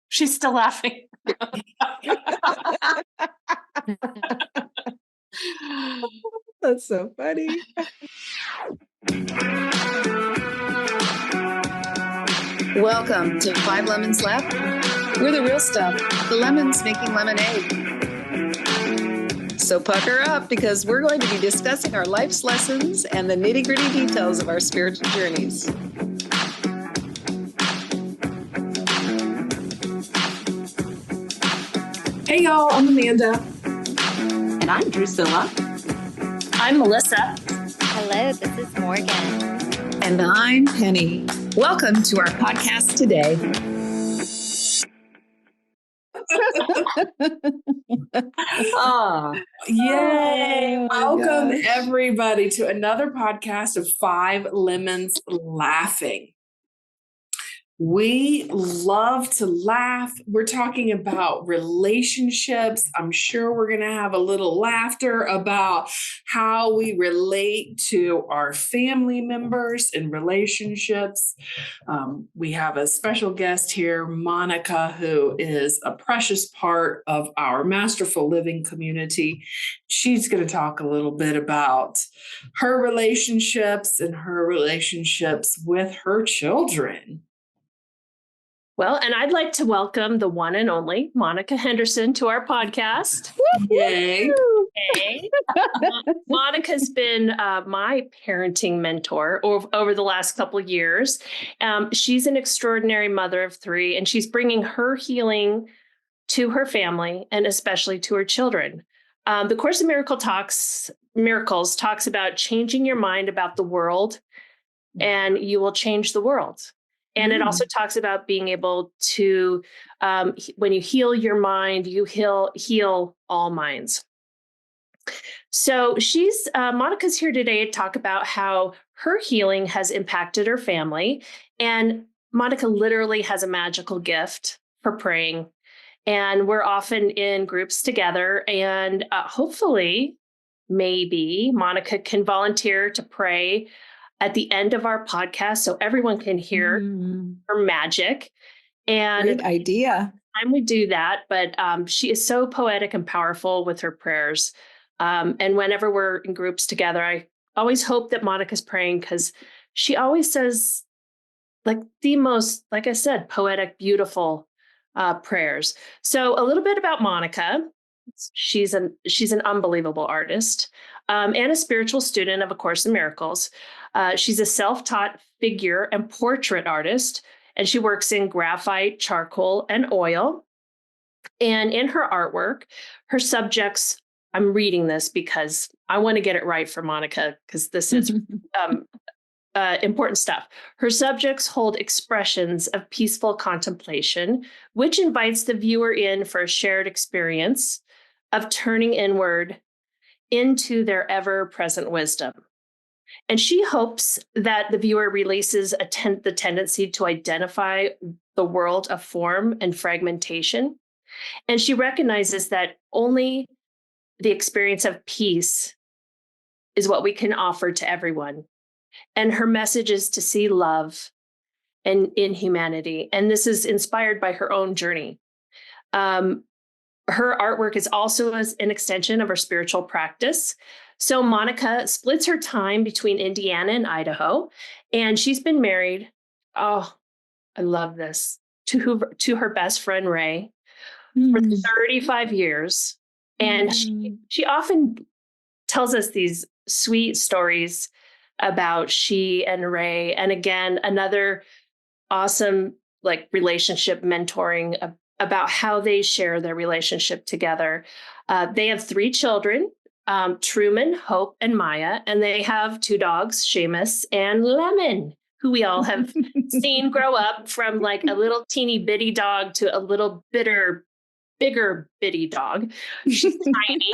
She's still laughing. That's so funny. Welcome to 5 Lemons Left. We're the real stuff, the lemons making lemonade. So pucker up, because we're going to be discussing our life's lessons and the nitty-gritty details of our spiritual journeys. Hey y'all, I'm Amanda. And I'm Drusilla. I'm Melissa. Hello, this is Morgan. And I'm Penny. Welcome to our podcast today. Yay! Oh, Welcome gosh. everybody to another podcast of 5 Lemons Laughing. We love to laugh. We're talking about relationships. I'm sure we're going to have a little laughter about how we relate to our family members in relationships. We have a special guest here, Monica, who is a precious part of our Masterful Living community. She's going to talk a little bit about her relationships and her relationships with her children. Well, and I'd like to welcome the one and only Monica Henderson to our podcast. Yay. Hey. Monica's been my parenting mentor over the last couple of years. She's an extraordinary mother of 3, and she's bringing her healing to her family and especially to her children. The Course in Miracles talks about changing your mind about the world, and you will change the world. And it also talks about being able to, when you heal your mind, you heal all minds. So Monica's here today to talk about how her healing has impacted her family. And Monica literally has a magical gift for praying. And we're often in groups together. And hopefully, maybe Monica can volunteer to pray at the end of our podcast so everyone can hear her magic. And great idea. Time we do that, but she is so poetic and powerful with her prayers. And whenever we're in groups together, I always hope that Monica's praying, because she always says like the most, like I said, poetic, beautiful prayers. So a little bit about Monica. She's an unbelievable artist and a spiritual student of A Course in Miracles. She's a self-taught figure and portrait artist, and she works in graphite, charcoal, and oil. And in her artwork, her subjects, I'm reading this because I want to get it right for Monica, because this is important stuff. Her subjects hold expressions of peaceful contemplation, which invites the viewer in for a shared experience of turning inward into their ever-present wisdom. And she hopes that the viewer releases the tendency to identify the world of form and fragmentation. And she recognizes that only the experience of peace is what we can offer to everyone. And her message is to see love and in humanity. And this is inspired by her own journey. Her artwork is also an extension of her spiritual practice. So Monica splits her time between Indiana and Idaho, and she's been married, I love this, to her best friend, Ray, for 35 years. And she often tells us these sweet stories about she and Ray. And again, another awesome relationship mentoring about how they share their relationship together. They have 3 children, Truman, Hope, and Maya, and they have 2 dogs, Seamus and Lemon, who we all have seen grow up from like a little teeny bitty dog to a little bigger bitty dog. She's tiny.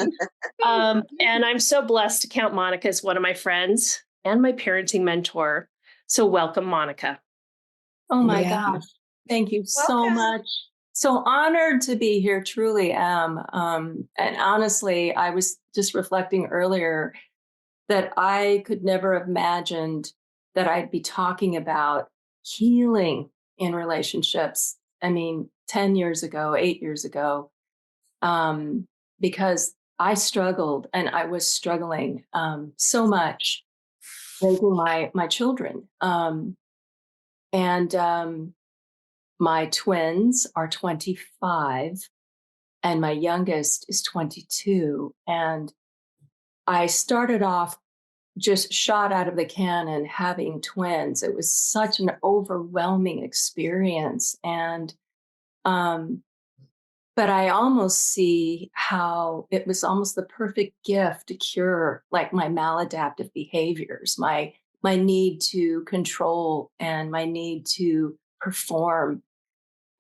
And I'm so blessed to count Monica as one of my friends and my parenting mentor. So welcome, Monica. Oh my gosh. Thank you so much. So honored to be here, truly am. And honestly, I was just reflecting earlier that I could never have imagined that I'd be talking about healing in relationships I mean, 10 years ago, 8 years ago, because I struggled and I was struggling so much raising my children. And my twins are 25 and my youngest is 22. And I started off just shot out of the cannon having twins. It was such an overwhelming experience. And but I almost see how it was almost the perfect gift to cure like my maladaptive behaviors, my need to control and my need to perform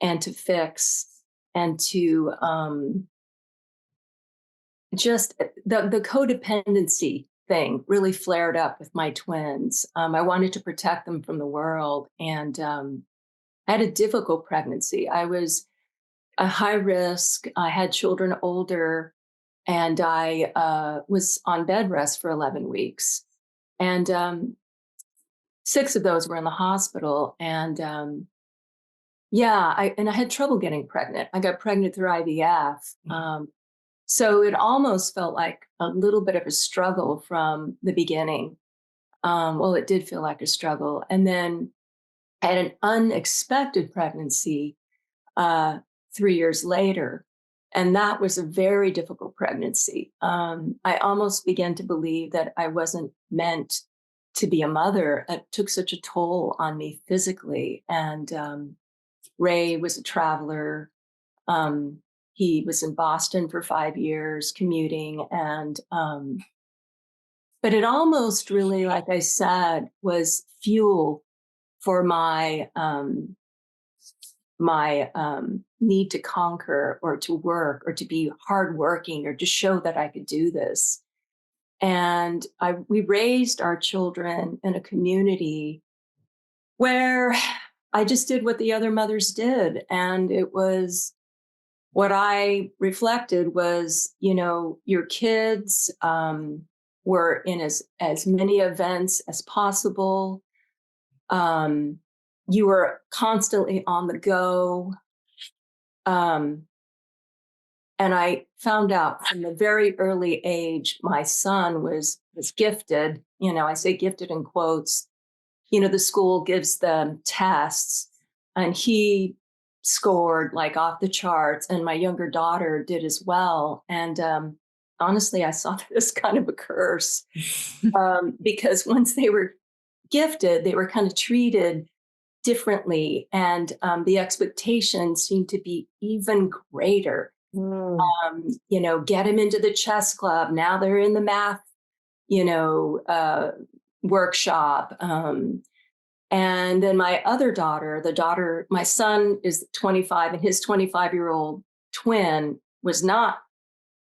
and to fix and to just the codependency thing really flared up with my twins. I wanted to protect them from the world, and I had a difficult pregnancy. I was a high risk. I had children older, and I was on bed rest for 11 weeks. And 6 of those were in the hospital. And I had trouble getting pregnant. I got pregnant through IVF. So it almost felt like a little bit of a struggle from the beginning. Well, it did feel like a struggle. And then I had an unexpected pregnancy 3 years later. And that was a very difficult pregnancy. I almost began to believe that I wasn't meant to be a mother. It took such a toll on me physically. And Ray was a traveler. He was in Boston for 5 years commuting. And but it almost really, like I said, was fuel for my need to conquer or to work or to be hardworking or to show that I could do this. And we raised our children in a community where I just did what the other mothers did. And it was what I reflected was, your kids were in as many events as possible. You were constantly on the go. And I found out from a very early age, my son was gifted. I say gifted in quotes. The school gives them tests, and he scored like off the charts, and my younger daughter did as well. And honestly, I saw that as kind of a curse because once they were gifted, they were kind of treated differently, and the expectations seemed to be even greater. Get them into the chess club. Now they're in the math, workshop. And then my other daughter, my son is 25, and his 25-year-old twin was not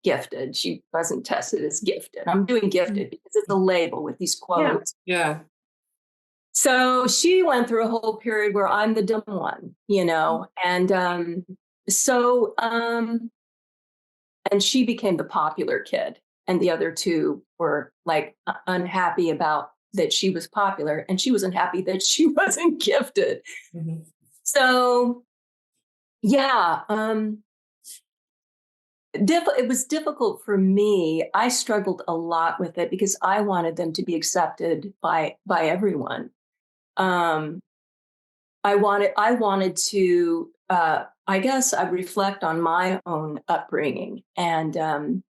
gifted. She wasn't tested as gifted. I'm doing gifted because it's a label with these quotes. Yeah. So she went through a whole period where I'm the dumb one, and and she became the popular kid, and the other two were like unhappy about that she was popular, and she was unhappy that she wasn't gifted. Mm-hmm. So, it was difficult for me. I struggled a lot with it because I wanted them to be accepted by everyone. I wanted to, I guess I reflect on my own upbringing, and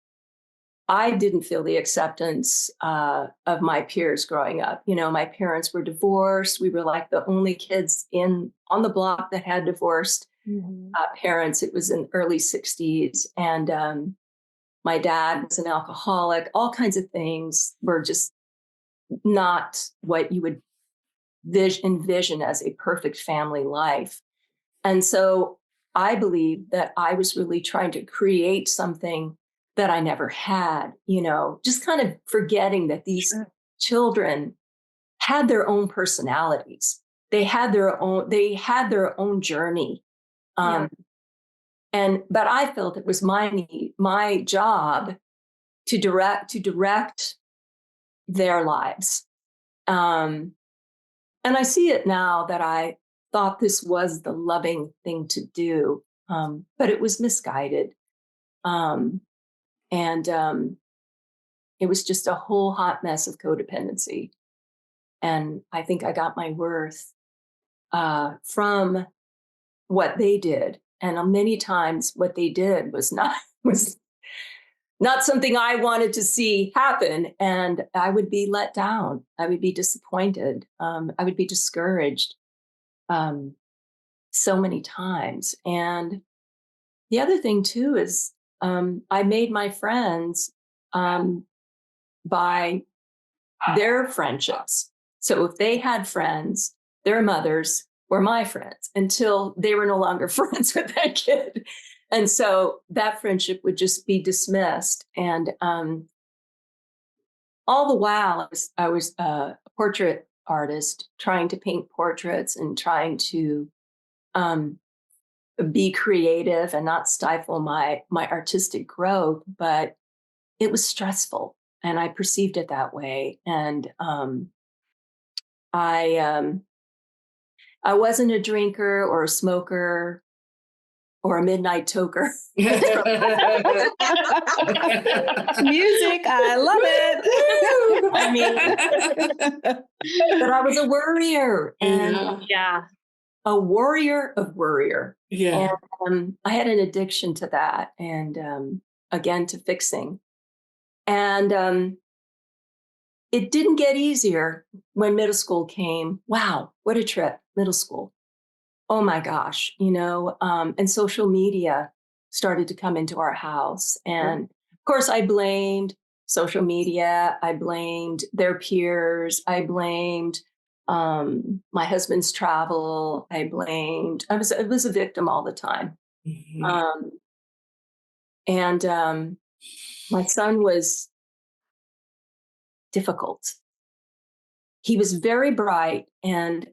I didn't feel the acceptance of my peers growing up. My parents were divorced. We were like the only kids on the block that had divorced parents. It was in the early 60s. And my dad was an alcoholic. All kinds of things were just not what you would envision as a perfect family life. And so I believe that I was really trying to create something that I never had, just kind of forgetting that these children had their own personalities. They had their own journey. But I felt it was my job to direct their lives. And I see it now that thought this was the loving thing to do, but it was misguided. And it was just a whole hot mess of codependency. And I think I got my worth from what they did. And many times what they did was not something I wanted to see happen. And I would be let down. I would be disappointed. I would be discouraged so many times. And the other thing too is I made my friends by their friendships. So if they had friends, their mothers were my friends until they were no longer friends with that kid. And so that friendship would just be dismissed. And all the while, I was a portrait artist trying to paint portraits and trying to be creative and not stifle my artistic growth. But it was stressful, and I perceived it that way. And I wasn't a drinker or a smoker or a midnight toker. Music, I love it. I mean, but I was a worrier, and Yeah. a warrior of worrier. Yeah. And I had an addiction to that, and again to fixing. And it didn't get easier when middle school came. Wow, what a trip, middle school. Oh my gosh, and social media started to come into our house. And of course, I blamed social media. I blamed their peers. I blamed my husband's travel. I was a victim all the time. Mhm. And my son was difficult. He was very bright, and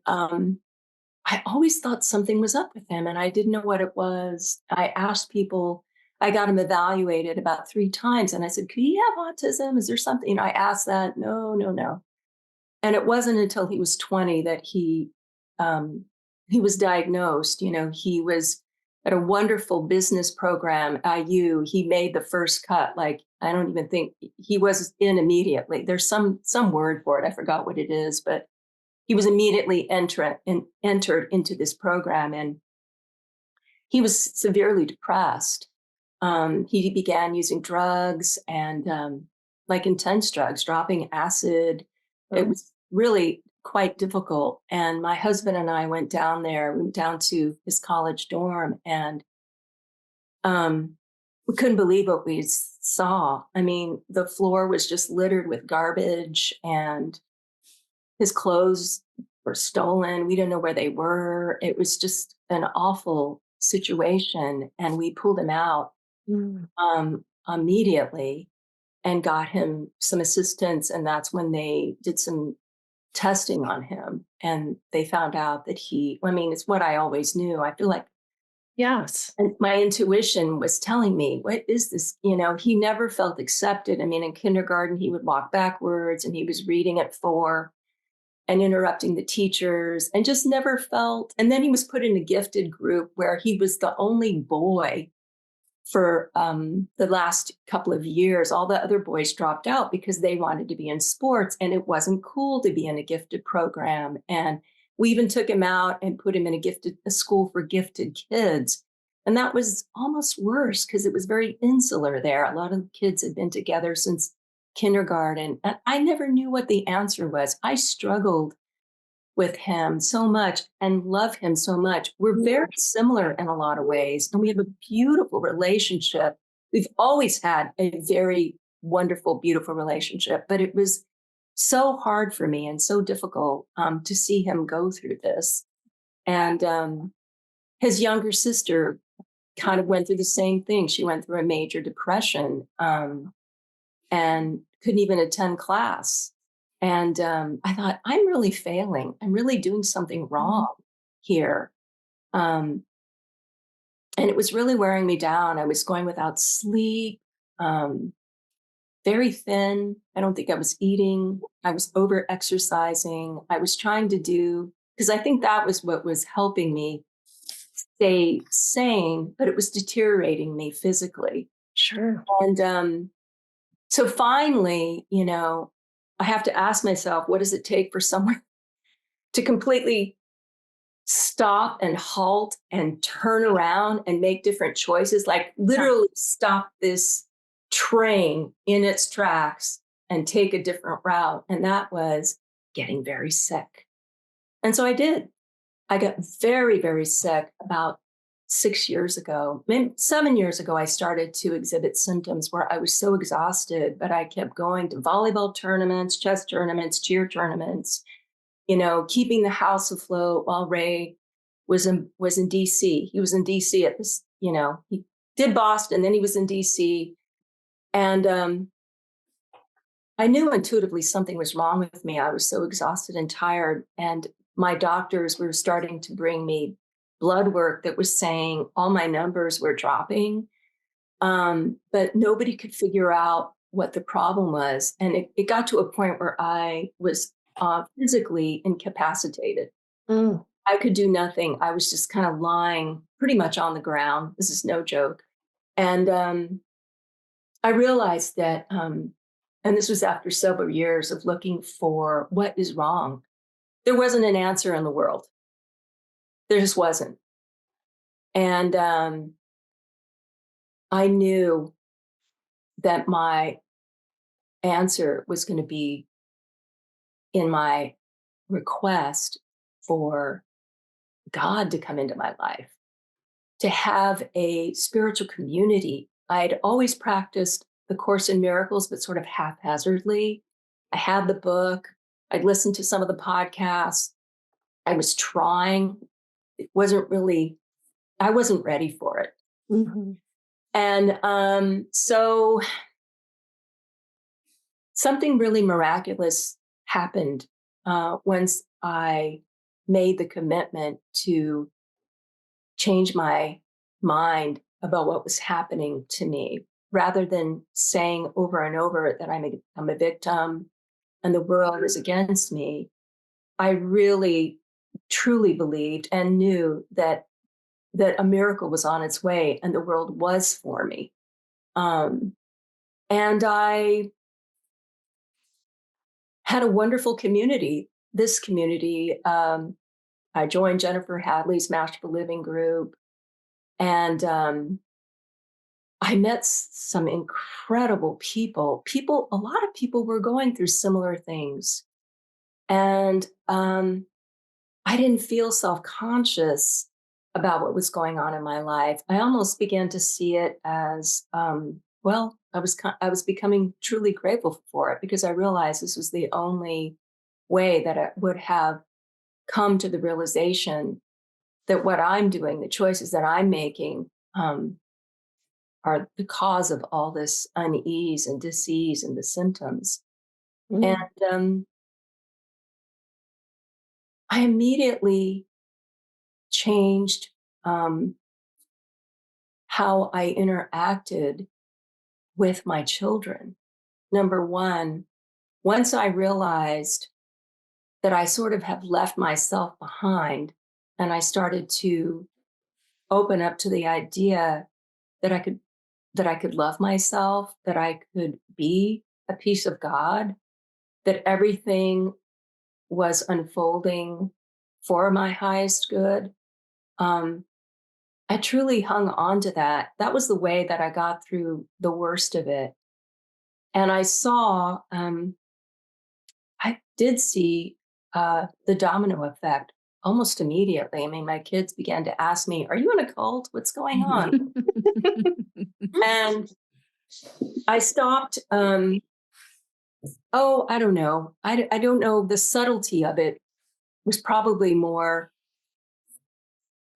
I always thought something was up with him, and I didn't know what it was. I asked people, I got him evaluated about 3 times, and I said, could he have autism? Is there something? I asked that. No, no, no. And it wasn't until he was 20 that he was diagnosed. He was at a wonderful business program, IU. He made the first cut. Like, I don't even think he was in immediately. There's some word for it. I forgot what it is, but he was immediately entered into this program, and he was severely depressed. He began using drugs, and like intense drugs, dropping acid. It was really quite difficult. And my husband and I went down there. We went down to his college dorm, and we couldn't believe what we saw. I mean, the floor was just littered with garbage, and his clothes were stolen. We didn't know where they were. It was just an awful situation. And we pulled him out immediately and got him some assistance. And that's when they did some testing on him. And they found out that it's what I always knew. I feel like Yes. and my intuition was telling me, what is this? He never felt accepted. I mean, in kindergarten, he would walk backwards, and he was reading at 4 and interrupting the teachers, and just never felt. And then he was put in a gifted group where he was the only boy for the last couple of years. All the other boys dropped out because they wanted to be in sports, and it wasn't cool to be in a gifted program. And we even took him out and put him in a school for gifted kids. And that was almost worse because it was very insular there. A lot of the kids had been together since kindergarten, and I never knew what the answer was. I struggled with him so much and love him so much. We're very similar in a lot of ways, and we have a beautiful relationship. We've always had a very wonderful, beautiful relationship, but it was so hard for me and so difficult to see him go through this. And his younger sister kind of went through the same thing. She went through a major depression and couldn't even attend class. And I thought, I'm really failing. I'm really doing something wrong here. And it was really wearing me down. I was going without sleep, very thin. I don't think I was eating. I was over exercising. I was trying to do because I think that was what was helping me stay sane, but it was deteriorating me physically. Sure. And so finally, I have to ask myself, what does it take for someone to completely stop and halt and turn around and make different choices? Like literally stop this train in its tracks and take a different route. And that was getting very sick. And so I did. I got very, very sick about 6 years ago. Maybe 7 years ago, I started to exhibit symptoms where I was so exhausted, but I kept going to volleyball tournaments, chess tournaments, cheer tournaments, keeping the house afloat while Ray was in DC. He was in DC at this, he did Boston, then he was in DC. And I knew intuitively something was wrong with me. I was so exhausted and tired. And my doctors were starting to bring me blood work that was saying all my numbers were dropping. But nobody could figure out what the problem was. And it got to a point where I was physically incapacitated. I could do nothing. I was just kind of lying pretty much on the ground. This is no joke. And I realized that, and this was after several years of looking for what is wrong. There wasn't an answer in the world. There just wasn't. And I knew that my answer was going to be in my request for God to come into my life, to have a spiritual community. I'd always practiced the Course in Miracles, but sort of haphazardly. I had the book. I'd listened to some of the podcasts. I was trying. It wasn't really, I wasn't ready for it. Mm-hmm. And so something really miraculous happened once I made the commitment to change my mind about what was happening to me, rather than saying over and over that I'm a victim and the world is against me. I really, truly believed and knew that a miracle was on its way and the world was for me. And I had a wonderful community. This community, I joined Jennifer Hadley's Masterful Living group, and I met some incredible people. A lot of people were going through similar things. And I didn't feel self-conscious about what was going on in my life. I almost began to see it as, I was becoming truly grateful for it, because I realized this was the only way that I would have come to the realization that what I'm doing, the choices that I'm making, are the cause of all this unease and disease and the symptoms. And I immediately changed how I interacted with my children. Number one, once I realized that I sort of have left myself behind, and I started to open up to the idea that I could love myself, that I could be a piece of God, that everything was unfolding for my highest good. I truly hung on to that. That was the way that I got through the worst of it. And I saw, I did see the domino effect almost immediately. I mean, my kids began to ask me, "Are you in a cult? What's going on?" And I stopped. I don't know. I don't know. The subtlety of it was probably more.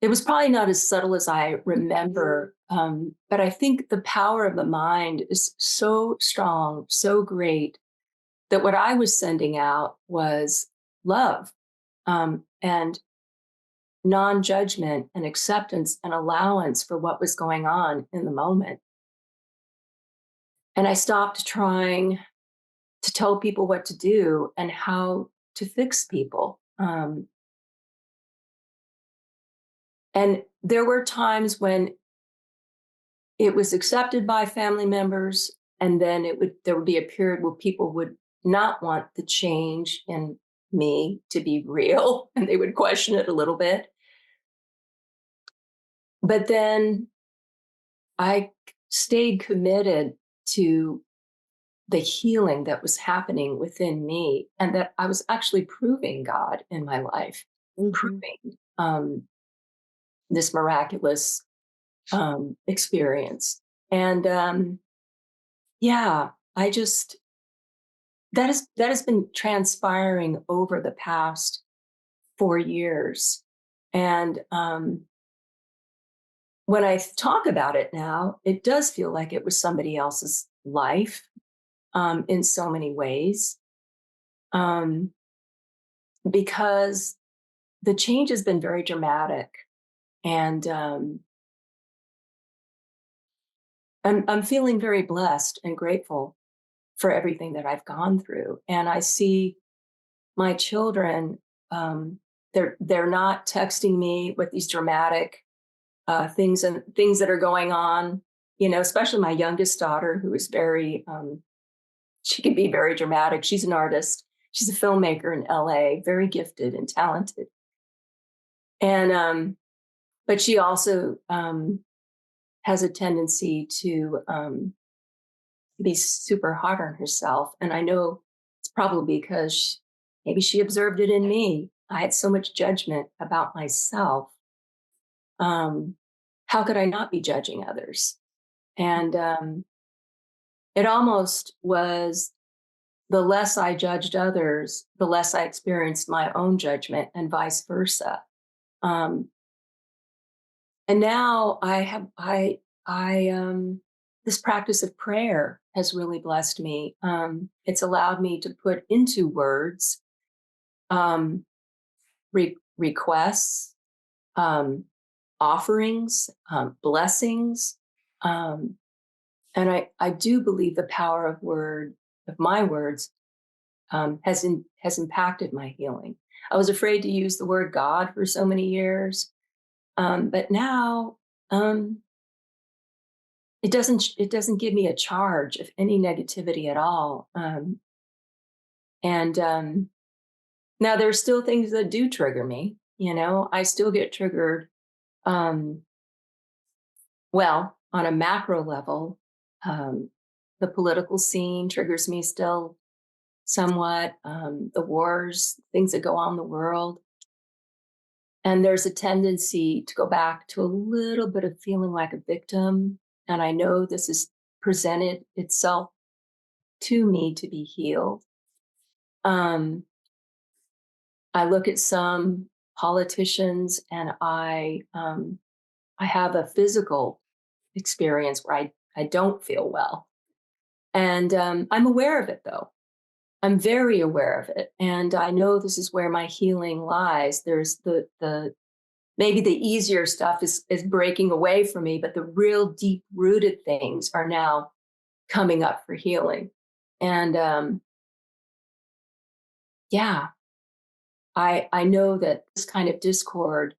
It was probably not as subtle as I remember. But I think the power of the mind is so strong, so great, that what I was sending out was love, and non-judgment and acceptance and allowance for what was going on in the moment. And I stopped trying to tell people what to do and how to fix people. And there were times when it was accepted by family members, and then there would be a period where people would not want the change in me to be real, and they would question it a little bit. But then I stayed committed to the healing that was happening within me, and that I was actually proving God in my life, proving this miraculous experience. And yeah, I just that has been transpiring over the past 4 years. And when I talk about it now, it does feel like it was somebody else's life in so many ways. Because the change has been very dramatic. And I'm feeling very blessed and grateful for everything that I've gone through. And I see my children, they're not texting me with these dramatic things that are going on, especially my youngest daughter, who is very, she can be very dramatic. She's an artist. She's a filmmaker in LA, very gifted and talented. And, but she also has a tendency to be super hard on herself. And I know it's probably because maybe she observed it in me. I had so much judgment about myself. How could I not be judging others? And it almost was the less I judged others, the less I experienced my own judgment, and vice versa. And now this practice of prayer has really blessed me. It's allowed me to put into words requests, offerings, blessings. And I do believe the power of my words has impacted my healing. I was afraid to use the word God for so many years. But now it doesn't give me a charge of any negativity at all. And now there's still things that do trigger me. I still get triggered. Well, on a macro level, the political scene triggers me still somewhat. The wars, things that go on in the world. And there's a tendency to go back to a little bit of feeling like a victim. And I know this has presented itself to me to be healed. I look at some politicians, and I have a physical experience where I don't feel well. And I'm aware of it, though. I'm very aware of it. And I know this is where my healing lies. There's the maybe the easier stuff is breaking away from me, but the real deep rooted things are now coming up for healing. And yeah, I know that this kind of discord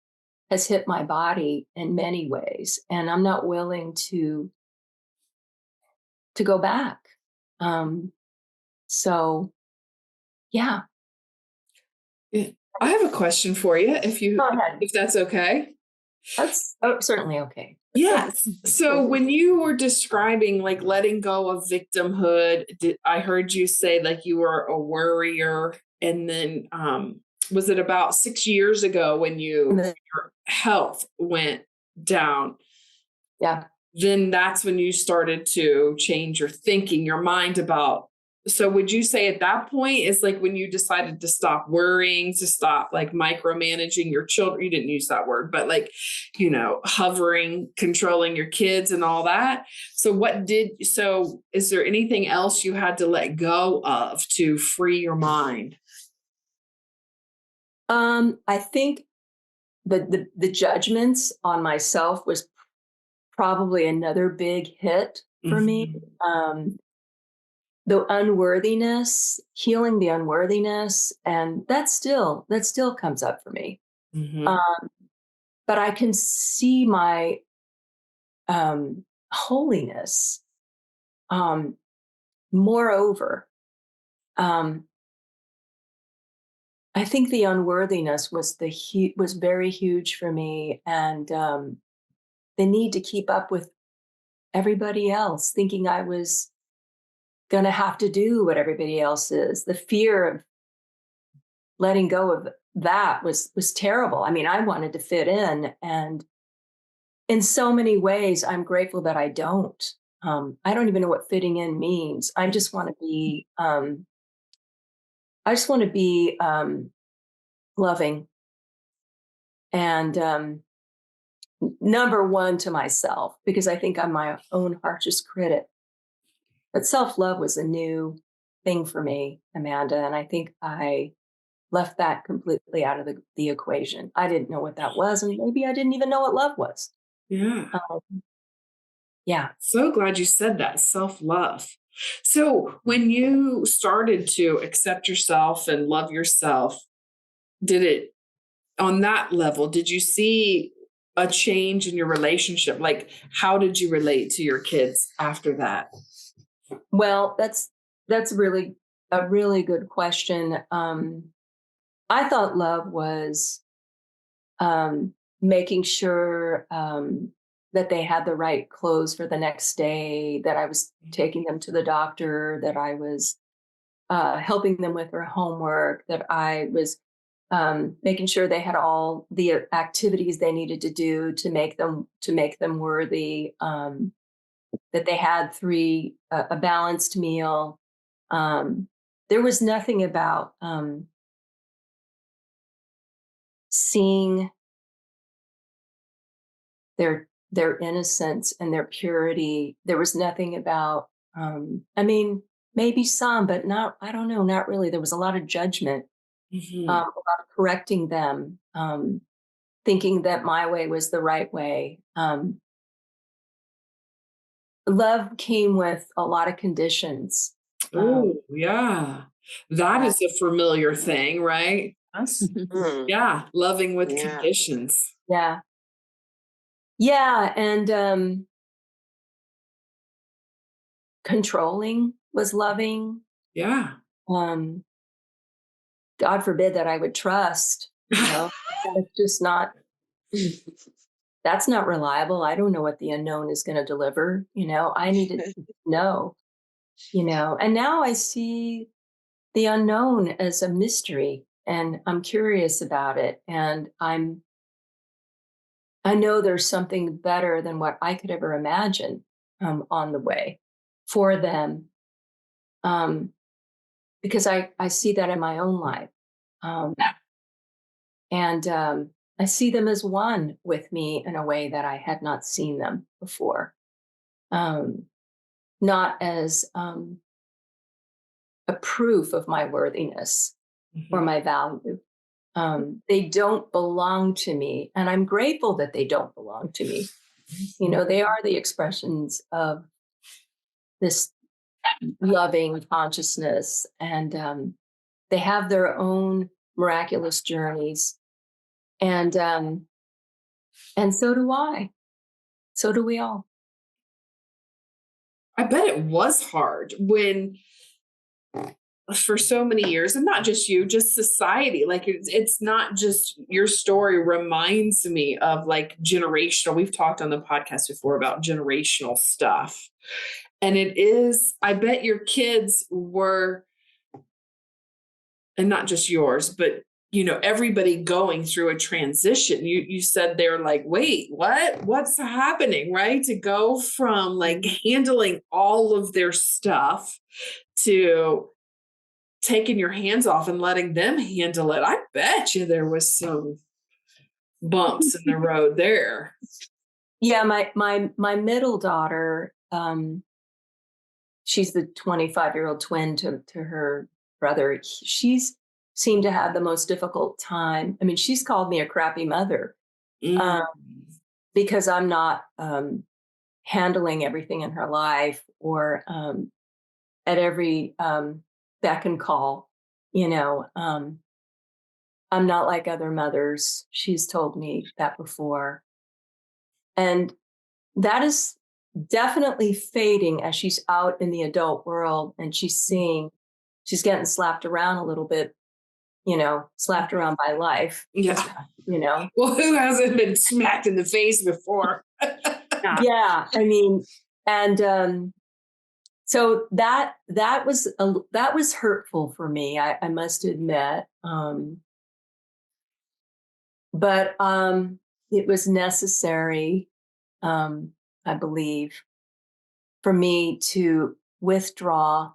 has hit my body in many ways, and I'm not willing to go back. So yeah. I have a question for you, Go ahead. if that's okay. That's certainly okay. Yes. So when you were describing like letting go of victimhood, I heard you say like you were a worrier, and then was it about 6 years ago when your health went down? Yeah. Then that's when you started to change your thinking, your mind about. So would you say at that point is like when you decided to stop worrying, to stop like micromanaging your children? You didn't use that word, but like, hovering, controlling your kids and all that. So is there anything else you had to let go of to free your mind? I think the judgments on myself was probably another big hit for me. The unworthiness, healing the unworthiness, and that still comes up for me. but I can see my holiness. Moreover, I think the unworthiness was was very huge for me, and the need to keep up with everybody else, thinking I was going to have to do what everybody else is. The fear of letting go of that was terrible. I mean, I wanted to fit in, and in so many ways, I'm grateful that I don't. I don't even know what fitting in means. I just want to be. I just want to be loving and number one to myself, because I think I'm my own harshest critic. But self-love was a new thing for me, Amanda, and I think I left that completely out of the equation. I didn't know what that was, and maybe I didn't even know what love was. Yeah. Yeah. So glad you said that, self-love. So when you started to accept yourself and love yourself, did it on that level, did you see a change in your relationship? Like, how did you relate to your kids after that? Well, that's really a really good question. I thought love was making sure that they had the right clothes for the next day, that I was taking them to the doctor, that I was helping them with their homework, that I was making sure they had all the activities they needed to do to make them worthy. That they had a balanced meal. There was nothing about seeing their innocence and their purity. There was nothing about. I mean, maybe some, but not. I don't know. Not really. There was a lot of judgment, a lot of correcting them, thinking that my way was the right way. Love came with a lot of conditions. Oh, yeah. That is a familiar thing, right? Us. Yeah. Loving with Yeah. conditions. Yeah. Yeah. And controlling was loving. Yeah. Um, God forbid that I would trust, that's just not, that's not reliable. I don't know what the unknown is going to deliver. I needed to know, and now I see the unknown as a mystery, and I'm curious about it. And I know there's something better than what I could ever imagine on the way for them, because I see that in my own life. Um, and I see them as one with me in a way that I had not seen them before. Not as a proof of my worthiness or Mhm. my value. They don't belong to me, and I'm grateful that they don't belong to me. They are the expressions of this loving consciousness, and they have their own miraculous journeys, and so do I. So do we all. I bet it was hard when for so many years, and not just you, just society. Like it's not just your story reminds me of like generational. We've talked on the podcast before about generational stuff. And it is, I bet your kids were, and not just yours, but everybody going through a transition. You said they're like, wait, what's happening, right? To go from like handling all of their stuff to taking your hands off and letting them handle it. I bet you there was some bumps in the road there. Yeah, my middle daughter, she's the 25-year-old twin to her brother. She's seemed to have the most difficult time. I mean, she's called me a crappy mother Mm. because I'm not handling everything in her life, or at every beck and call. I'm not like other mothers. She's told me that before. And that is definitely fading as she's out in the adult world and she's getting slapped around a little bit, slapped around by life. Yeah. Well, who hasn't been smacked in the face before? Yeah. I mean, and so that was hurtful for me, I must admit. But it was necessary, I believe, for me to withdraw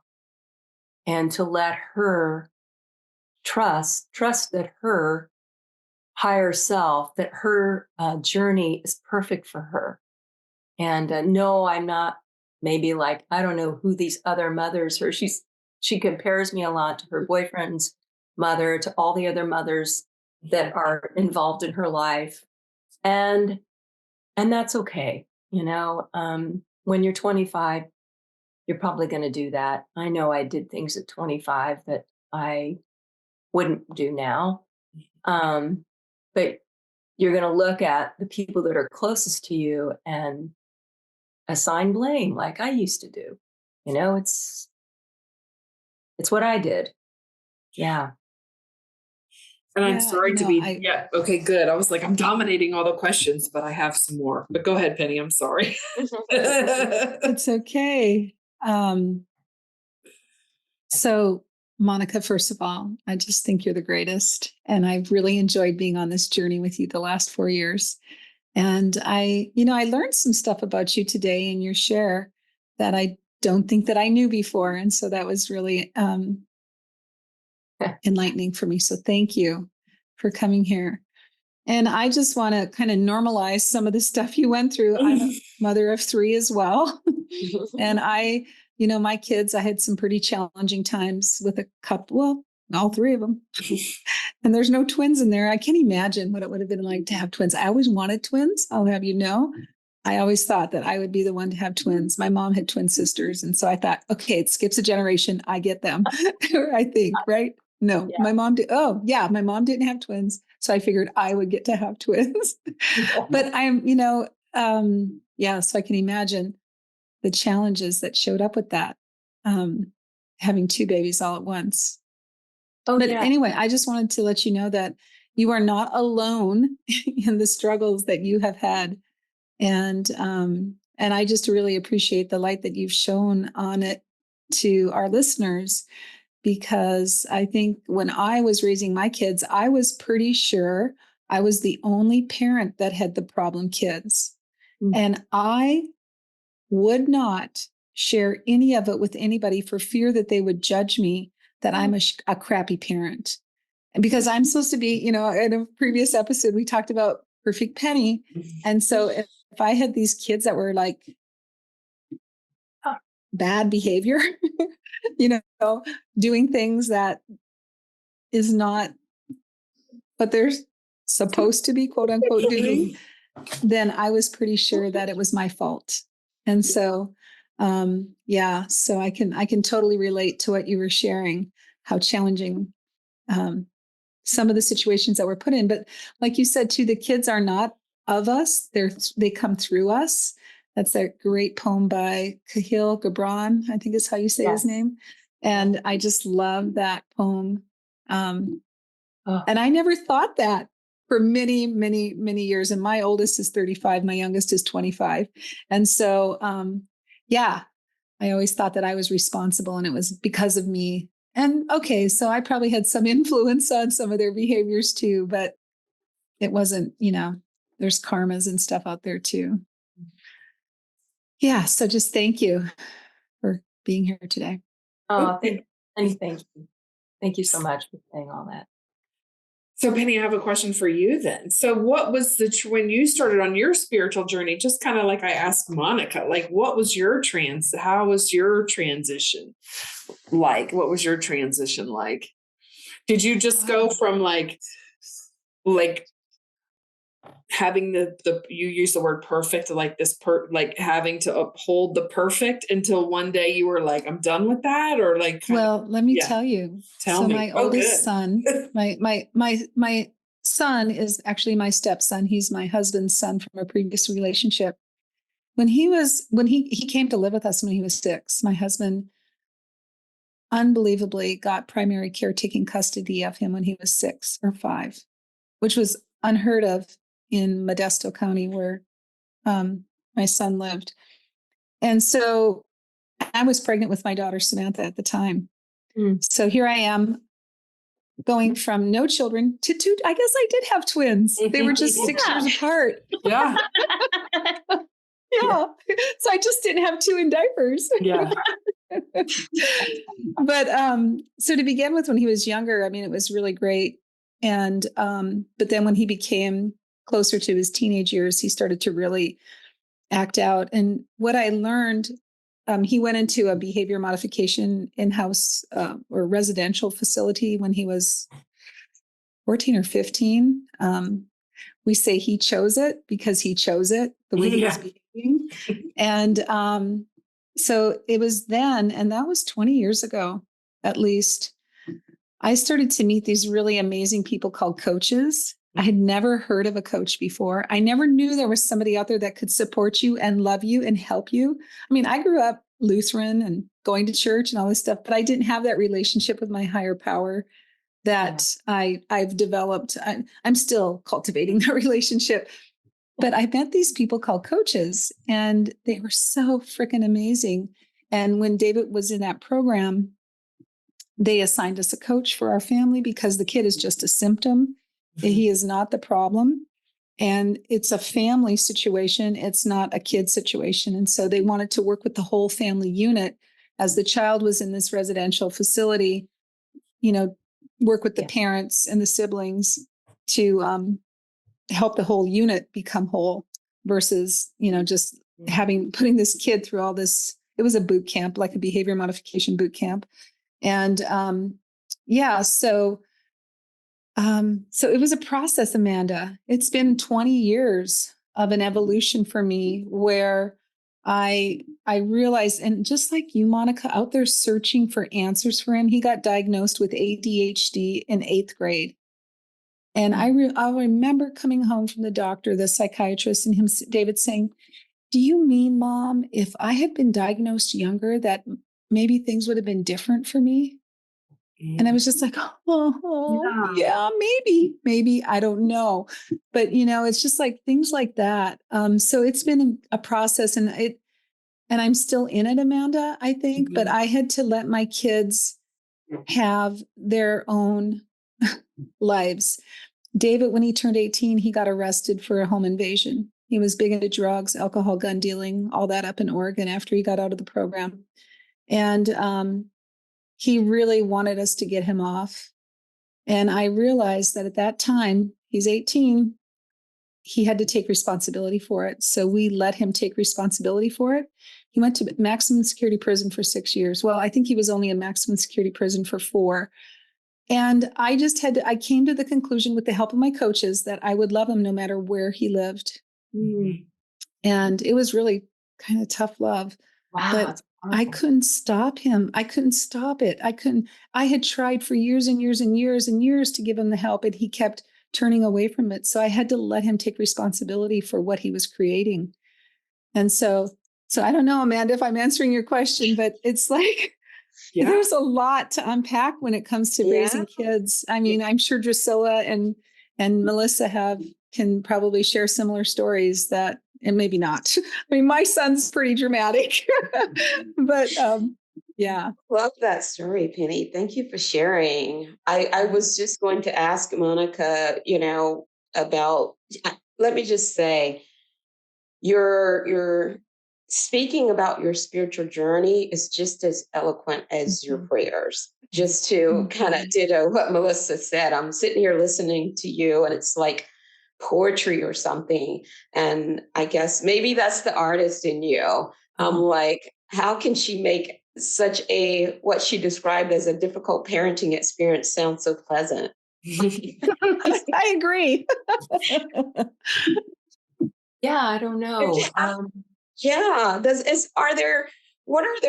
and to let her trust that her higher self, that her journey is perfect for her. And no, I'm not maybe like, I don't know who these other mothers are. She compares me a lot to her boyfriend's mother, to all the other mothers that are involved in her life. And that's okay. When you're 25, you're probably going to do that. I know I did things at 25 that I wouldn't do now. But you're going to look at the people that are closest to you and assign blame like I used to do. It's what I did. Yeah. And I'm sorry to be, okay, good. I was like, I'm dominating all the questions, but I have some more. But go ahead, Penny. I'm sorry. It's okay. So, Monica, first of all, I just think you're the greatest. And I've really enjoyed being on this journey with you the last 4 years. And I learned some stuff about you today in your share that I don't think that I knew before. And so that was really enlightening for me. So thank you for coming here. And I just want to kind of normalize some of the stuff you went through. I'm a mother of 3 as well. And my kids, I had some pretty challenging times with a couple, well, all 3 of them. And there's no twins in there. I can't imagine what it would have been like to have twins. I always wanted twins. I'll have you know. I always thought that I would be the one to have twins. My mom had twin sisters. And so I thought, okay, it skips a generation. I get them. I think, right? No, yeah. My mom did. Oh, yeah. My mom didn't have twins. So I figured I would get to have twins. But I'm, so I can imagine the challenges that showed up with that, having 2 babies all at once. But anyway, I just wanted to let you know that you are not alone in the struggles that you have had. And I just really appreciate the light that you've shown on it to our listeners, because I think when I was raising my kids, I was pretty sure I was the only parent that had the problem kids. Mm-hmm. And I would not share any of it with anybody for fear that they would judge me, that I'm a crappy parent. And because I'm supposed to be, in a previous episode, we talked about perfect Penny. And so if I had these kids that were like bad behavior, doing things that is not what they're supposed to be, quote unquote, doing, then I was pretty sure that it was my fault. And so, so I can totally relate to what you were sharing, how challenging some of the situations that we're put in. But like you said, too, the kids are not of us. They come through us. That's a great poem by Kahlil Gibran, I think is how you say his name. And I just love that poem. And I never thought that for many, many, many years. And my oldest is 35. My youngest is 25. And so, I always thought that I was responsible and it was because of me. And okay, so I probably had some influence on some of their behaviors too, but it wasn't, there's karmas and stuff out there too. Yeah. So just thank you for being here today. Oh, thank you. Thank you so much for saying all that. So Penny, I have a question for you then. So what was when you started on your spiritual journey, just kind of like I asked Monica, like what was how was your transition like? What was your transition like? Did you just go from like having the you use the word perfect, like like having to uphold the perfect until one day you were like, I'm done with that, or like Well, let me yeah, tell you. tell So me. my Oh, oldest good. son, my son is actually my stepson. He's my husband's son from a previous relationship. When he came to live with us when he was 6, my husband unbelievably got primary caretaking custody of him when he was 6 or 5, which was unheard of in Modesto County where my son lived. And so I was pregnant with my daughter Samantha at the time. So here I am going from no children to 2. I guess I did have twins. They were just 6 years apart. Yeah. Yeah. So I just didn't have 2 in diapers. Yeah. But so to begin with, when he was younger, I mean, it was really great. And but then when he became closer to his teenage years, he started to really act out. And what I learned, he went into a behavior modification in-house or residential facility when he was 14 or 15. We say he chose it because he chose it, the way he was behaving. And so it was then, and that was 20 years ago, at least, I started to meet these really amazing people called coaches. I had never heard of a coach before. I never knew there was somebody out there that could support you and love you and help you. I mean, I grew up Lutheran and going to church and all this stuff, but I didn't have that relationship with my higher power that I've developed. I'm still cultivating the relationship, but I met these people called coaches, and they were so freaking amazing. And when David was in that program, they assigned us a coach for our family because the kid is just a symptom. He is not the problem. And it's a family situation. It's not a kid situation. And so they wanted to work with the whole family unit as the child was in this residential facility, work with the parents and the siblings to help the whole unit become whole versus, just putting this kid through all this. It was a boot camp, like a behavior modification boot camp. And so it was a process, Amanda. It's been 20 years of an evolution for me where I realized, and just like you, Monica, out there searching for answers for him, he got diagnosed with ADHD in 8th grade. And I remember coming home from the doctor, the psychiatrist, and David saying, "Do you mean, Mom, if I had been diagnosed younger, that maybe things would have been different for me?" And I was just like, yeah, maybe, I don't know. But, it's just like things like that. So it's been a process, and I'm still in it, Amanda, I think, but I had to let my kids have their own lives. David, when he turned 18, he got arrested for a home invasion. He was big into drugs, alcohol, gun dealing, all that up in Oregon after he got out of the program. And he really wanted us to get him off. And I realized that at that time, he's 18, he had to take responsibility for it. So we let him take responsibility for it. He went to maximum security prison for 6 years. Well, I think he was only in maximum security prison for 4. And I came to the conclusion with the help of my coaches that I would love him no matter where he lived. And it was really kind of tough love. Wow. But I couldn't stop him. I couldn't stop it. I had tried for years and years and years and years to give him the help, and he kept turning away from it. So I had to let him take responsibility for what he was creating. And so I don't know, Amanda, if I'm answering your question, but it's like, there's a lot to unpack when it comes to raising kids. I mean, I'm sure Drusilla and Melissa can probably share similar stories that, and maybe not. I mean, my son's pretty dramatic, but yeah. Love that story, Penny. Thank you for sharing. I was just going to ask Monica, about, let me just say, your speaking about your spiritual journey is just as eloquent as your prayers. Just to kind of ditto what Melissa said, I'm sitting here listening to you, and it's like poetry or something. And I guess maybe that's the artist in you. I'm like, how can she make such what she described as a difficult parenting experience sound so pleasant? I agree. Yeah, I don't know. Yeah. What are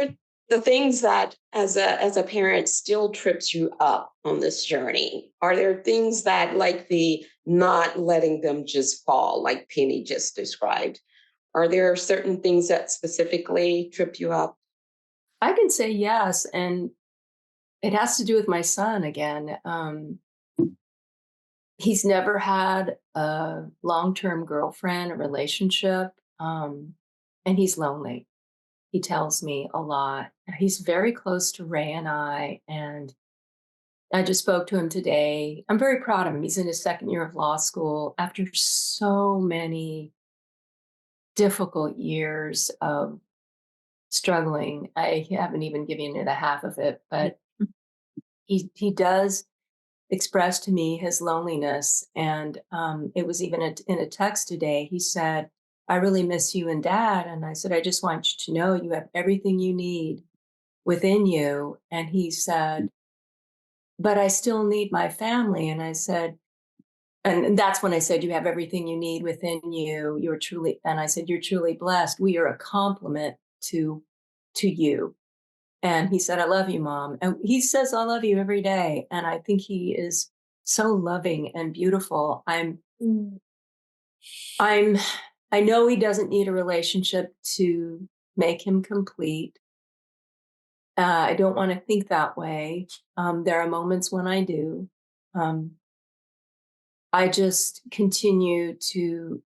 the things that as a parent still trips you up on this journey? Are there things that, like the not letting them just fall, like Penny just described? Are there certain things that specifically trip you up? I can say yes, and it has to do with my son again. He's never had a long-term girlfriend, a relationship, and he's lonely. He tells me a lot. He's very close to Ray and and I just spoke to him today. I'm very proud of him. He's in his second year of law school after so many difficult years of struggling. I haven't even given you the half of it, but he does express to me his loneliness. And it was even in a text today. He said, "I really miss you and Dad." And I said, "I just want you to know you have everything you need within you." And he said, "But I still need my family." And I said, and that's when I said, "You have everything you need within you. You're truly," and I said, "You're truly blessed. We are a compliment to you." And he said, "I love you, Mom." And he says, "I love you" every day. And I think he is so loving and beautiful. I'm I know he doesn't need a relationship to make him complete. I don't want to think that way. There are moments when I do. Um, I just continue to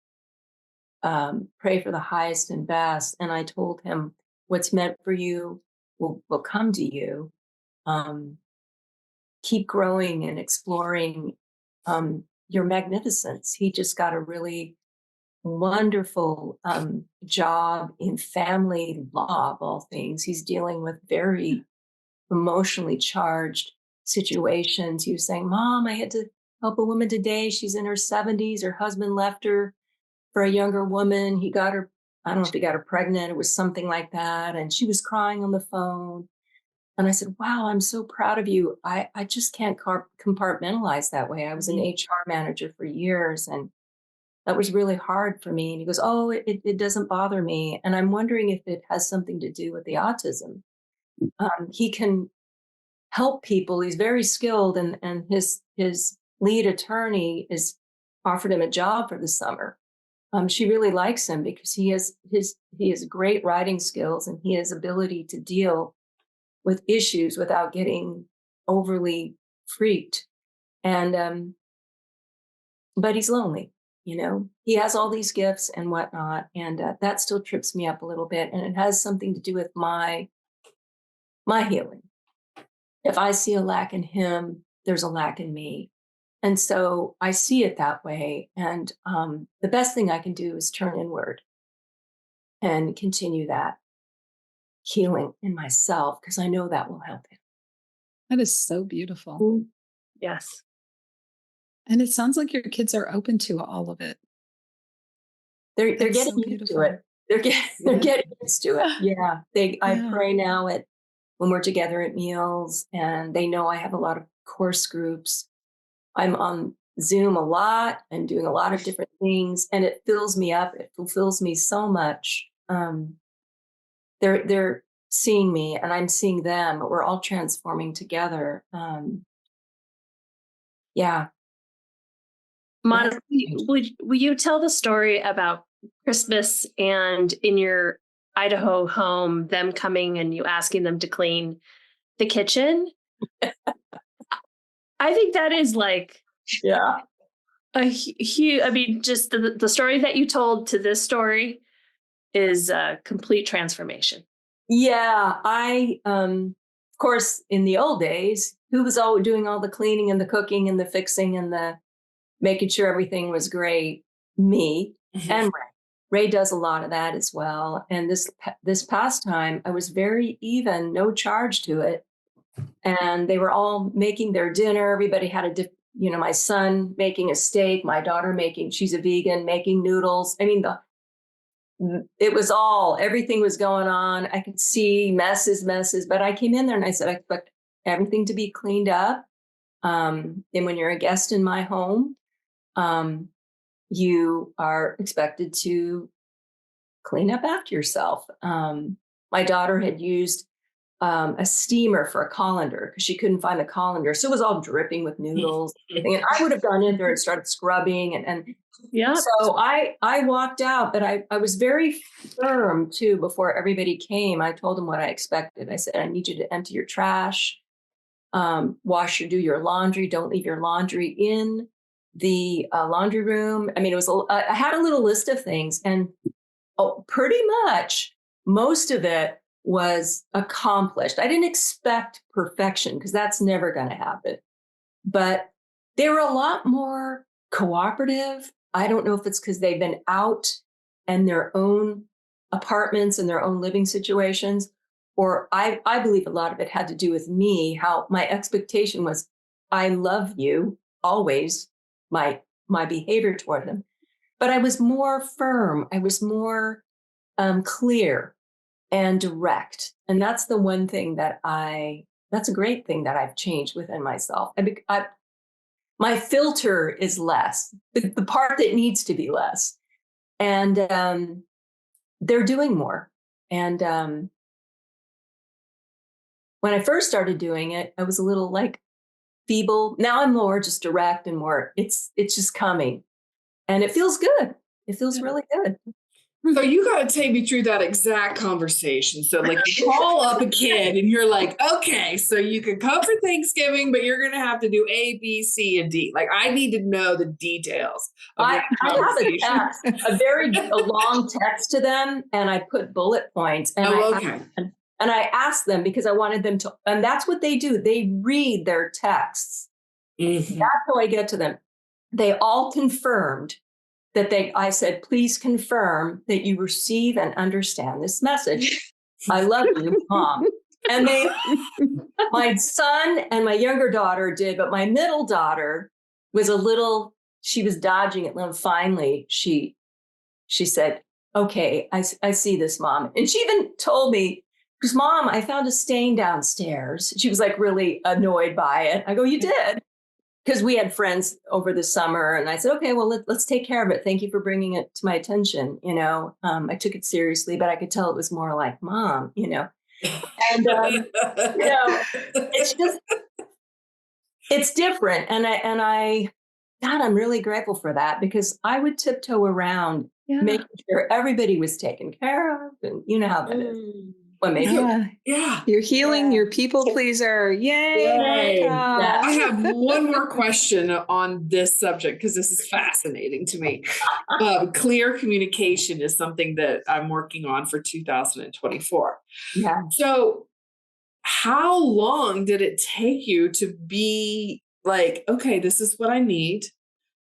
pray for the highest and best. And I told him, what's meant for you will come to you. Um, Keep growing and exploring your magnificence. He just got a really wonderful job in family law, of all things. He's dealing with very emotionally charged situations. He was saying, "Mom, I had to help a woman today. She's in her 70s. Her husband left her for a younger woman. He got her, I don't know if he got her pregnant. It was something like that. And she was crying on the phone." And I said, "Wow, I'm so proud of you. I just can't compartmentalize that way. I was an HR manager for years, and that was really hard for me." And he goes, "Oh, it doesn't bother me." And I'm wondering if it has something to do with the autism. He can help people. He's very skilled, and his lead attorney is offered him a job for the summer. She really likes him because he has great writing skills, and he has ability to deal with issues without getting overly freaked. And but he's lonely. He has all these gifts and whatnot, and that still trips me up a little bit. And it has something to do with my healing. If I see a lack in him, there's a lack in me. And so I see it that way. And the best thing I can do is turn inward and continue that healing in myself, because I know that will help him. That is so beautiful. Yes. And it sounds like your kids are open to all of it. They're That's getting so used to beautiful. it. They're getting used to it. Yeah. I Yeah. pray now when we're together at meals, and they know I have a lot of course groups. I'm on Zoom a lot and doing a lot of different things, and it fills me up. It fulfills me so much. They're seeing me, and I'm seeing them. We're all transforming together. Yeah. Monica, will you tell the story about Christmas and in your Idaho home, them coming and you asking them to clean the kitchen? I think that is like Yeah. a huge, I mean, just the story that you told to this story is a complete transformation. Yeah. Of course, in the old days, who was all doing all the cleaning and the cooking and the fixing and the making sure everything was great? Me and Ray. Ray does a lot of that as well. And this past time, I was very even, no charge to it. And they were all making their dinner. Everybody had my son making a steak, my daughter she's a vegan, making noodles. I mean, everything was going on. I could see messes, but I came in there and I said, I expect everything to be cleaned up. And when you're a guest in my home, you are expected to clean up after yourself. My daughter had used a steamer for a colander because she couldn't find the colander. So it was all dripping with noodles. And I would have gone in there and started scrubbing. And Yeah. so I walked out, but I was very firm too before everybody came. I told them what I expected. I said, I need you to empty your trash, do your laundry. Don't leave your laundry in the laundry room. I mean, I had a little list of things, and pretty much most of it was accomplished. I didn't expect perfection because that's never going to happen, but they were a lot more cooperative. I don't know if it's because they've been out in their own apartments and their own living situations, or I believe a lot of it had to do with me, how my expectation was, I love you always, my behavior toward them. But I was more firm. I was more clear and direct. And that's the one thing that's a great thing that I've changed within myself. My filter is less, the part that needs to be less. And they're doing more. And when I first started doing it, I was a little like feeble. Now I'm more just direct and more, it's just coming. And it feels good. It feels really good. So you got to take me through that exact conversation. So like you call up a kid and you're like, okay, so you can come for Thanksgiving, but you're going to have to do A, B, C, and D. Like I need to know the details. I have a long text to them, and I put bullet points. And I asked them because I wanted them to, and that's what they do. They read their texts. Mm-hmm. That's how I get to them. They all confirmed that I said, please confirm that you receive and understand this message. I love you, Mom. And my son and my younger daughter did, but my middle daughter was she was dodging it. And finally, she said, okay, I see this, Mom. And she even told me, because Mom, I found a stain downstairs. She was like really annoyed by it. I go, you did? Because we had friends over the summer, and I said, okay, well, let's take care of it. Thank you for bringing it to my attention. I took it seriously, but I could tell it was more like, Mom, and, it's different. And God, I'm really grateful for that, because I would tiptoe around making sure everybody was taken care of. And you know how that is. You're healing your people pleaser. Yay. Yeah. I have one more question on this subject, because this is fascinating to me. Clear communication is something that I'm working on for 2024. Yeah. So how long did it take you to be like, okay, this is what I need.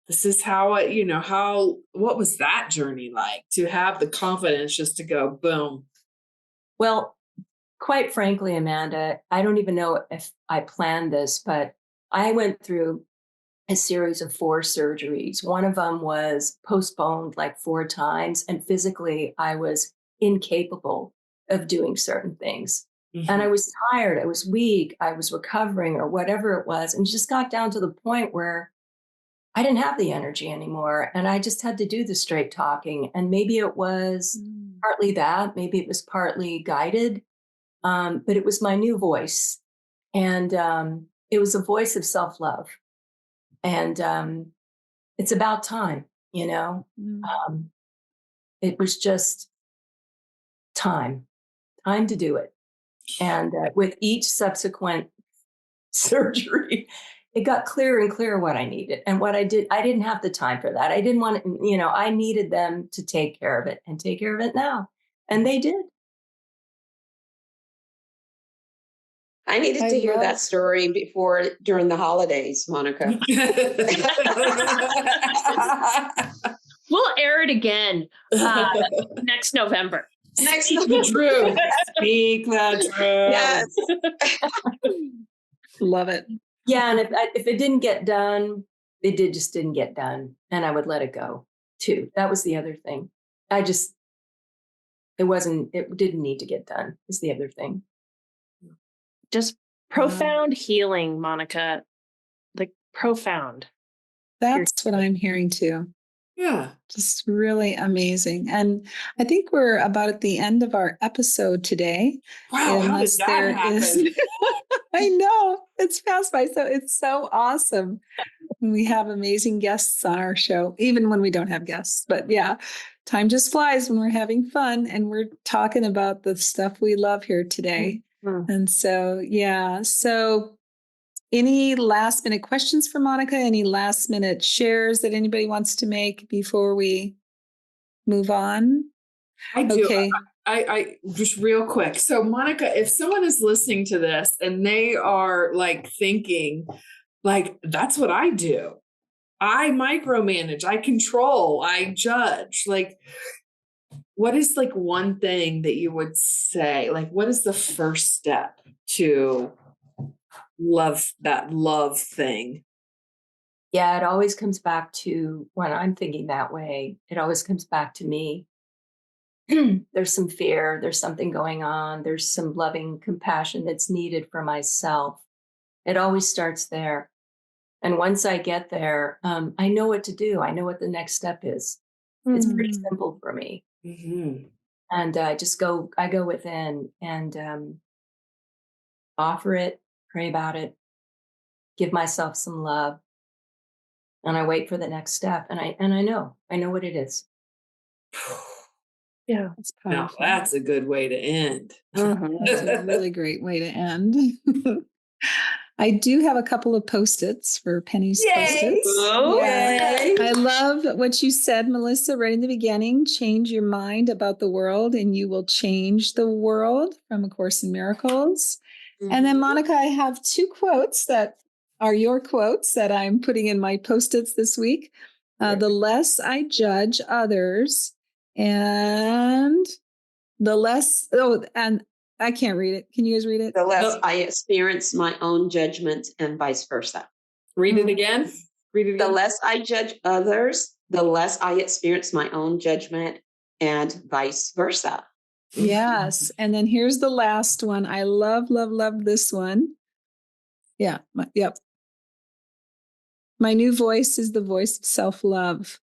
This is how what was that journey like, to have the confidence just to go boom? Well, quite frankly, Amanda, I don't even know if I planned this, but I went through a series of 4 surgeries. One of them was postponed like 4 times, and physically I was incapable of doing certain things. Mm-hmm. And I was tired, I was weak, I was recovering, or whatever it was, and just got down to the point where I didn't have the energy anymore, and I just had to do the straight talking. And maybe it was partly that, maybe it was partly guided, but it was my new voice, and it was a voice of self-love. And it's about time, it was just time to do it. And with each subsequent surgery, it got clearer and clearer what I needed and what I did. I didn't have the time for that. I didn't want to, I needed them to take care of it and take care of it now. And they did. I needed to hear that story during the holidays, Monica. We'll air it again next November. Speak the truth. Speak the truth. Yes. Love it. Yeah. And if it didn't get done, it just didn't get done. And I would let it go too. That was the other thing. it didn't need to get done is the other thing. Just profound healing, Monica. profound. That's what I'm hearing too. Yeah. Just really amazing. And I think we're about at the end of our episode today. Wow. How did that happen? I know it's passed by. So it's so awesome. We have amazing guests on our show, even when we don't have guests. But yeah, time just flies when we're having fun and we're talking about the stuff we love here today. Mm-hmm. And so, yeah. So any last minute questions for Monica? Any last minute shares that anybody wants to make before we move on? I do. Okay. I just real quick. So Monica, if someone is listening to this and they are like thinking, like, that's what I do. I micromanage, I control, I judge. Like, what is like one thing that you would say? Like, what is the first step to love that love thing? Yeah, it always comes back to when I'm thinking that way, it always comes back to me. There's some fear, there's something going on, there's some loving compassion that's needed for myself. It always starts there. And once I get there, I know what to do. I know what the next step is. It's pretty simple for me. Mm-hmm. And I go within and offer it, pray about it, give myself some love. And I wait for the next step. And I know what it is. Yeah. That's Now powerful. that's a good way to end. That's a really great way to end. I do have a couple of Post-its for Penny's Yay! Post-its. Oh, Yeah. I love what you said, Melissa, right in the beginning. Change your mind about the world and you will change the world, from A Course in Miracles. And then, Monica, I have 2 quotes that are your quotes that I'm putting in my Post-its this week. The less I judge others and the less, and I can't read it. Can you guys read it? The less I experience my own judgment and vice versa. Read it again. Read it again. The less I judge others, the less I experience my own judgment and vice versa. Yes. And then here's the last one. I love, love, love this one. Yeah. Yep. My new voice is the voice of self-love.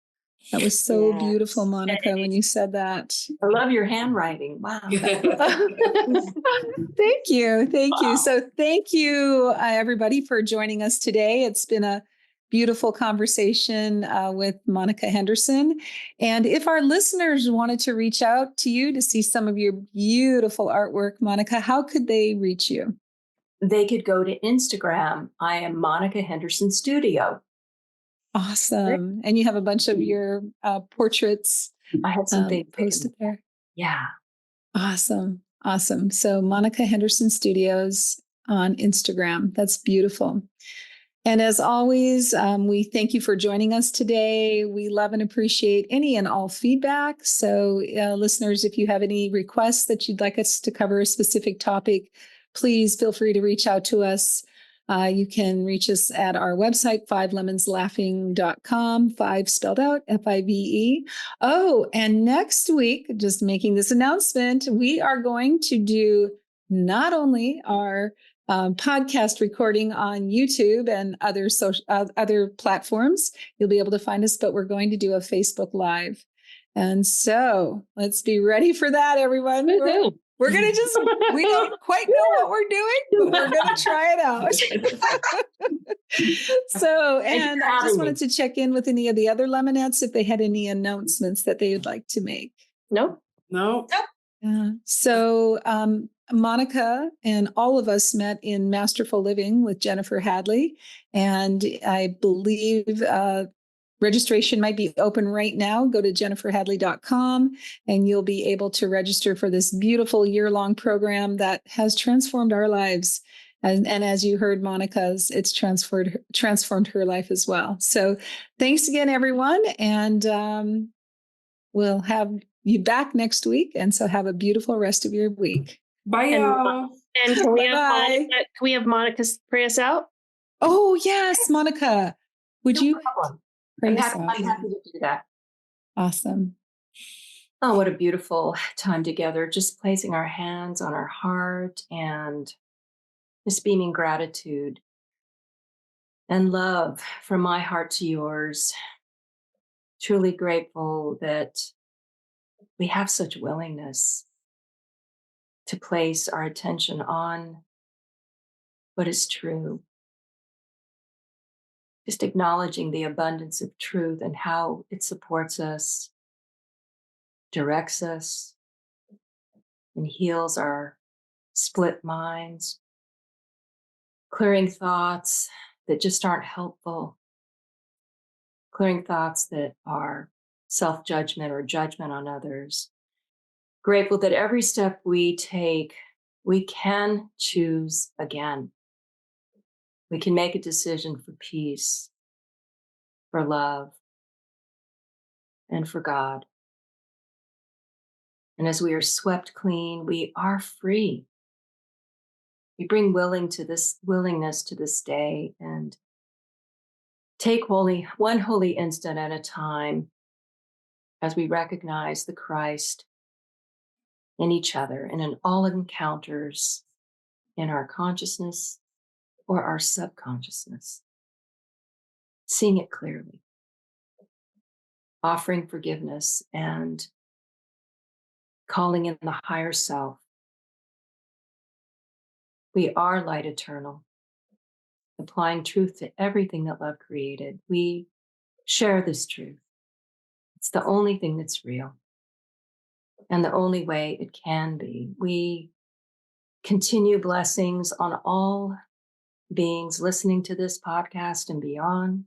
That was so beautiful, Monica, when you said that. I love your handwriting. Wow. Thank you. Thank you. So thank you, everybody, for joining us today. It's been a beautiful conversation with Monica Henderson. And if our listeners wanted to reach out to you to see some of your beautiful artwork, Monica, how could they reach you? They could go to Instagram. I am Monica Henderson Studio. Awesome. And you have a bunch of your portraits. I have something posted there. Yeah. Awesome. Awesome. So Monica Henderson Studios on Instagram. That's beautiful. And as always, we thank you for joining us today. We love and appreciate any and all feedback. So listeners, if you have any requests that you'd like us to cover a specific topic, please feel free to reach out to us. You can reach us at our website, 5lemonslaughing.com, 5 spelled out, F-I-V-E. Oh, and next week, just making this announcement, we are going to do not only our podcast recording on YouTube and other platforms. You'll be able to find us, but we're going to do a Facebook Live. And so let's be ready for that, everyone. We're going to we don't quite know what we're doing, but we're going to try it out. So, and I just wanted to check in with any of the other Lemonettes if they had any announcements that they would like to make. No. So Monica and all of us met in Masterful Living with Jennifer Hadley. And I believe registration might be open right now. Go to jenniferhadley.com and you'll be able to register for this beautiful year-long program that has transformed our lives. And as you heard Monica's, it's transformed her life as well. So thanks again, everyone. And we'll have you back next week. And so have a beautiful rest of your week. Bye, y'all. And can we have Monica pray us out? Oh, yes, Monica. Would you pray us out? I'm happy to do that. Awesome. Oh, what a beautiful time together. Just placing our hands on our heart and just beaming gratitude. and love from my heart to yours. Truly grateful that we have such willingness to place our attention on what is true. Just acknowledging the abundance of truth and how it supports us, directs us, and heals our split minds, clearing thoughts that just aren't helpful, clearing thoughts that are self-judgment or judgment on others. Grateful that every step we take, we can choose again. We can make a decision for peace, for love, and for God. And as we are swept clean, we are free. We bring willingness to this day and take one holy instant at a time as we recognize the Christ in each other and in all encounters in our consciousness or our subconsciousness. Seeing it clearly, offering forgiveness and calling in the higher self. We are light eternal, applying truth to everything that love created. We share this truth. It's the only thing that's real and the only way it can be. We continue blessings on all beings listening to this podcast and beyond.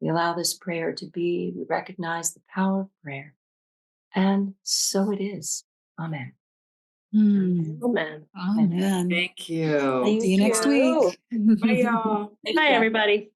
We allow this prayer to be. We recognize the power of prayer. And so it is. Amen. Amen. Amen. Thank you. See you next week. Bye, y'all. Bye, everybody.